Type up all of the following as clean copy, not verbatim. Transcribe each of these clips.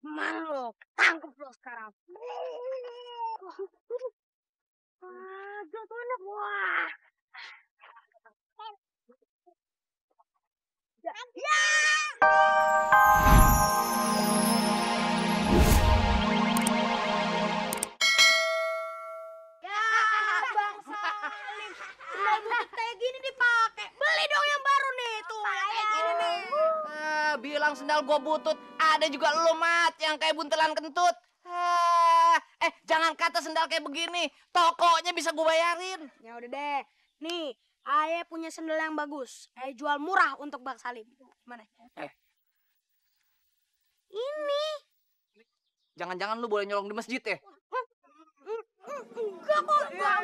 Kemana lo? Tangkep lo sekarang. Jatuhnya wah. Ya. Ya, Bang Salim. Sendal butut kayak gini dipakai. Beli dong yang baru nih, tuh kayak gini nih. Bilang sendal gua butut, ada juga lu mat yang kayak buntelan kentut. Jangan kata sendal kayak begini, tokonya bisa gua bayarin. Ya udah deh. Nih, Aye punya sendal yang bagus. Aye jual murah untuk Bang Salim. Gimana? Ini. Jangan-jangan lu boleh nyolong di masjid ya? Enggak kok. Enggak.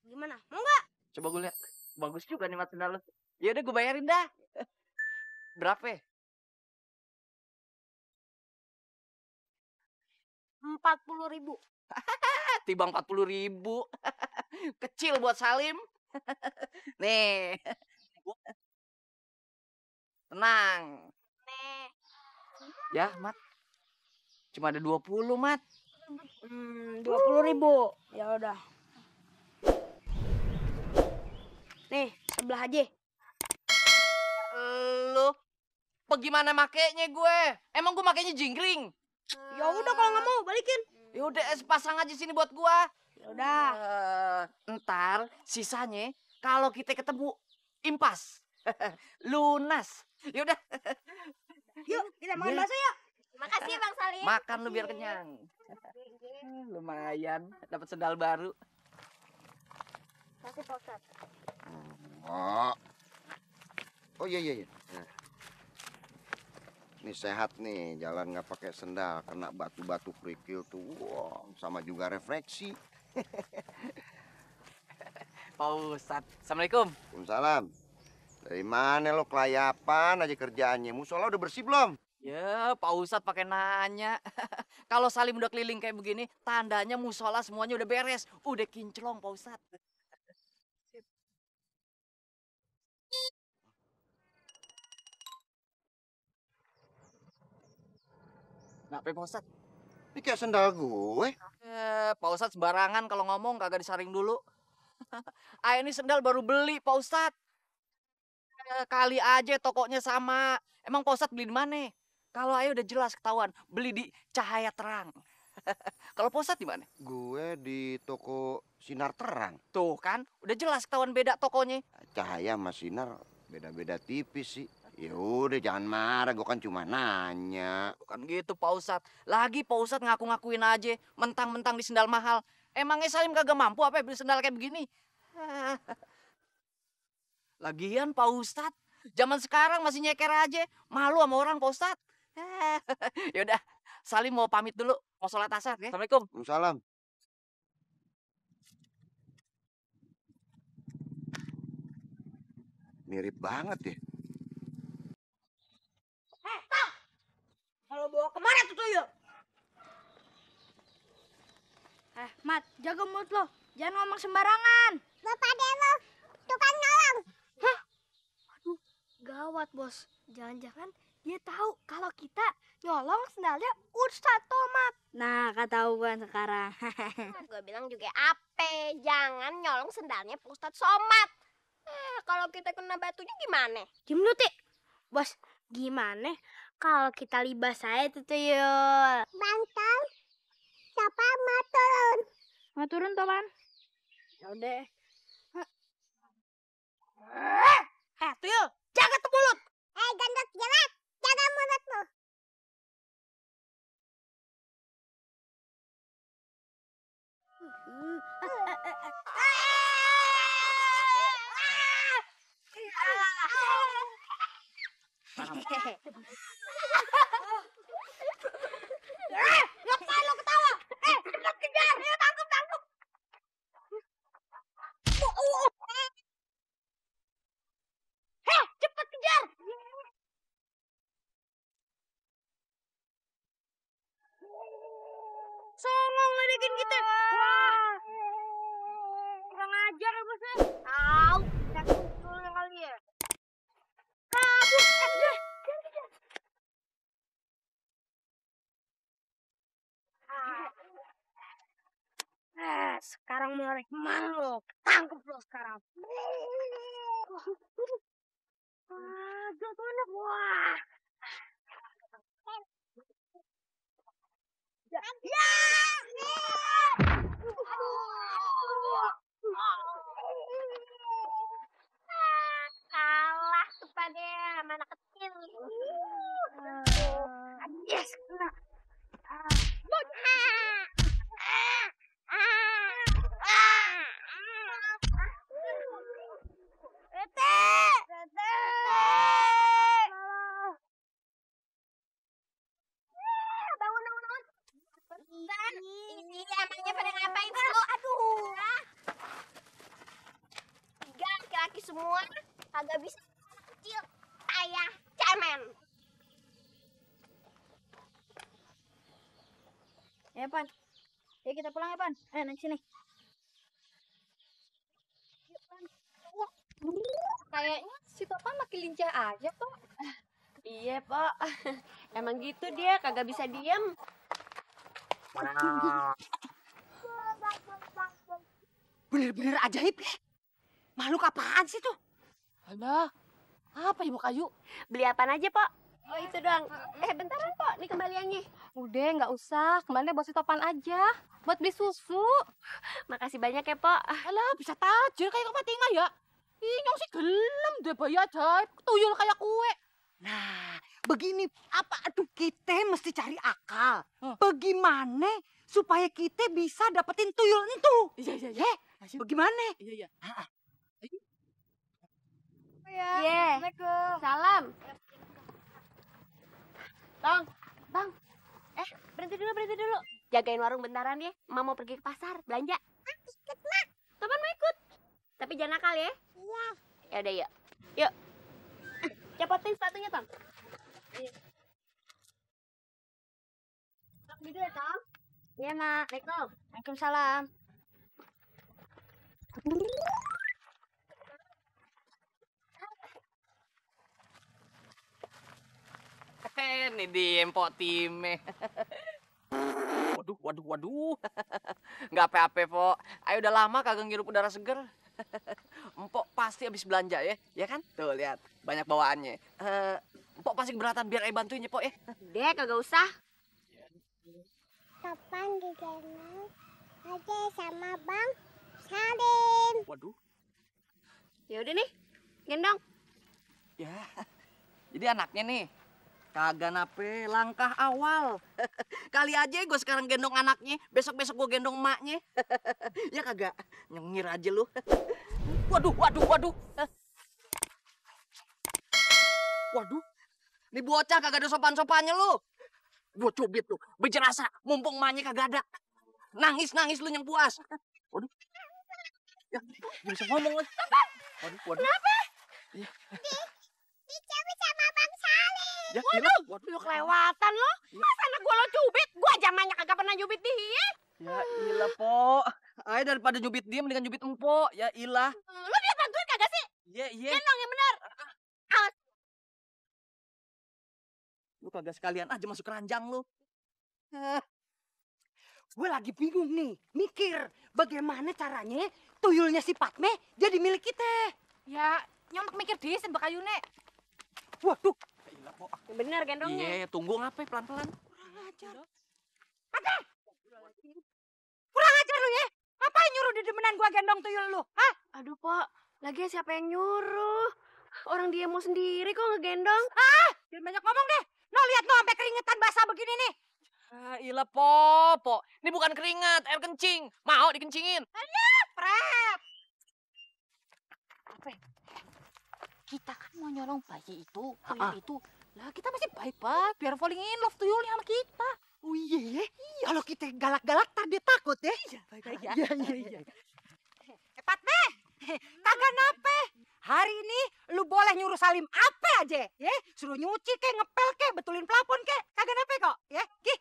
Gimana? Mau enggak? Coba gue lihat. Bagus juga nih mat sendal lu. Ya udah gue bayarin dah. Berapa? 40.000. Tiba 40.000. Kecil buat Salim. Nih. Tenang. Ya, Mat. Cuma ada 20, Mat. 20.000. Ya udah. Nih, sebelah aja. Lu bagaimana makainya gue? Emang gue makainya jingkring? Ya udah kalau nggak mau balikin. Ya udah pasang aja sini buat gua. Ya udah. Ntar sisanya kalau kita ketemu impas. Lunas. Ya udah. Yuk, kita makan bakso yuk. Makasih Bang Salim. Makan lu biar kenyang. Lumayan dapat sendal baru. Makasih Pak Ustadz. Oh iya. Nah. Ini sehat nih, jalan nggak pakai sendal, kena batu-batu kerikil tuh, wow, sama juga refleksi. Pak Ustadz, assalamualaikum. Waalaikumsalam. Dari mana lo kelayapan aja kerjaannya? Musola udah bersih belum? Ya, Pak Ustadz pakai nanya. Kalau Salim udah keliling kayak begini, tandanya musola semuanya udah beres, udah kinclong Pak Ustadz. Kenapa Pak Ustadz? Ini kayak sendal gue. Pak Ustadz sembarangan kalau ngomong kagak disaring dulu. Ini sendal baru beli Pak Ustadz. Kali aja tokonya sama. Emang Pak Ustadz beli di mana? Kalau Ayo udah jelas ketahuan, beli di Cahaya Terang. Kalau Pak Ustadz di mana? Gue di toko Sinar Terang. Tuh kan, udah jelas ketahuan beda tokonya. Cahaya sama Sinar beda-beda tipis sih. Ya udah jangan marah, gue kan cuma nanya. Bukan gitu Pak Ustadz. Lagi Pak Ustadz ngaku-ngakuin aja, mentang-mentang di sendal mahal. Emangnya Salim kagak mampu apa beli sendal kayak begini? Lagian Pak Ustadz, zaman sekarang masih nyeker aja. Malu sama orang Pak Ustadz. Yaudah, Salim mau pamit dulu. Mau sholat asar ya. Assalamualaikum. Waalaikumsalam. Mirip banget ya. Kalau bawa kemana tuh tuyul? Mat, jaga mulut lo. Jangan ngomong sembarangan. Bapak deh lo, tukang nolong. Hah? Aduh, gawat bos. Jangan-jangan dia tahu kalau kita nyolong sendalnya Ustadz Tomat. Nah, ketahuan sekarang. Gue bilang juga ape, jangan nyolong sendalnya Pak Ustadz Somad. Kalau kita kena batunya gimana? Diam dulu, Tik. Bos, gimana kalau kita libas saya tuh tuyul? Bantang, siapa mau turun? Mau turun, Toman? Ya udah. Tuyul, jaga tuh mulut. Gandok jelek, jaga mulut lo. Ngapain lo ketawa? Cepet kejar. Ayo tangkap. Cepet kejar. Songong ledekin kita. Wah. Kurang ajar ya bosnya. Tahu, sakit kali ya. Kabur. sekarang menarik kemana lo? Tangkep lo sekarang. Jatuhnya wah. Ya. Kalah tuh Pade sama anak kecil. Yes, kena. Ini emangnya pada ngapain sih lo? Aduh. Tiga laki-laki semua kagak bisa anak kecil. Ayah cemen. Ya, Pan. Ya kita pulang ya, Pan. Naik sini. Kayaknya si Topan makin lincah aja kok. Iya, Pak. Emang gitu dia, kagak bisa diem. Bener-bener ajaib ya. Makhluk apaan sih tuh? Alah, apa ibu kayu? Beli apaan aja, Pak? Oh, itu doang. Bentaran, Pak. Nih kembaliannya. Udah, nggak usah. Kemarin buat si Topan aja. Buat beli susu. Makasih banyak ya, Pak. Alah, bisa tajir kayak mati nggak ya? Ih, nyong sih gelem deh bayi ajaib. Tuyul kayak kue. Nah, begini apa aduh kita mesti cari akal. Bagaimana supaya kita bisa dapetin tuyul itu? Iya, iya. Bagaimana? Iya. Iya. Salam. Bang. Berhenti dulu. Jagain warung bentaran ya. Emak mau pergi ke pasar, belanja. Ikut, Mak. Topan mau ikut. Tapi jangan nakal ya. Iya. Ya udah, yuk. Yuk. Cepotin sepatunya, Tong. Iya. Beli dulu ya, Tong. Iya, Mak. Assalamualaikum. Waalaikumsalam. Nih dia empok time. Waduh. Nggak apa-apa, Po. Ayo udah lama kagak ngirup udara seger. Empok pasti habis belanja ya. Ya kan? Tuh lihat, banyak bawaannya. Empok pasti keberatan biar Ayo bantuin ya, Po ya. Dek, kagak usah. Topan digendong aja sama Bang Salim. Waduh. Ya udah nih. Gendong. Ya. Jadi anaknya nih kagak nape langkah awal. Kali aja gue sekarang gendong anaknya, besok-besok gue gendong emaknya. Ya kagak, nyengir aja lu. Waduh. Waduh, ini bocah kagak ada sopan-sopannya lu. Gue cubit tuh, berjerasa, mumpung emaknya kagak ada. Nangis lu yang puas. Waduh, ya, bisa ngomong lagi. Waduh. Kenapa? Dicabut sama Bang Salim. Ya, Waduh, lu kelewatan lo. Masa anak gua lo cubit? Gua zamannya kagak pernah cubit dia. Ya ilah, Po. Ayo daripada nyubit dia, mendingan nyubit empok. Ya ilah. Lu dia bantuin kagak sih? Iya. Gendong yang bener. Lu kagak sekalian aja masuk keranjang lu. Gue lagi bingung nih, mikir bagaimana caranya tuyulnya si Padme jadi milik kita. Ya, nyong mikir desain Mbak Kayu, Nek. Waduh, Ilah, Po. Bener gendongnya. Iya, tunggu ngapain pelan-pelan. kurang ajar lu ya. Ngapain nyuruh di demenan gua gendong tuyul lu? Hah? Aduh, Pak. Lagi siapa yang nyuruh? Orang dia mau sendiri kok ngegendong. Jangan banyak ngomong deh. No, lihat no sampai keringetan basah begini nih. Ah, ilah, Po. Ini bukan keringat, air kencing. Mau dikencingin. Prep. Kita kan mau nyolong bayi itu, tuyul itu. Lah, kita masih baik-baik biar falling in love tuyulnya sama kita. Oh iya ya. Kalau kita galak-galak tadi takut ya. Baik-baik ya. Iya. Padme, kagak nape. Hari ini lu boleh nyuruh Salim apa aja, ya? Suruh nyuci kek, ngepel kek, betulin plafon kek, kagak nape kok, ya? Gih.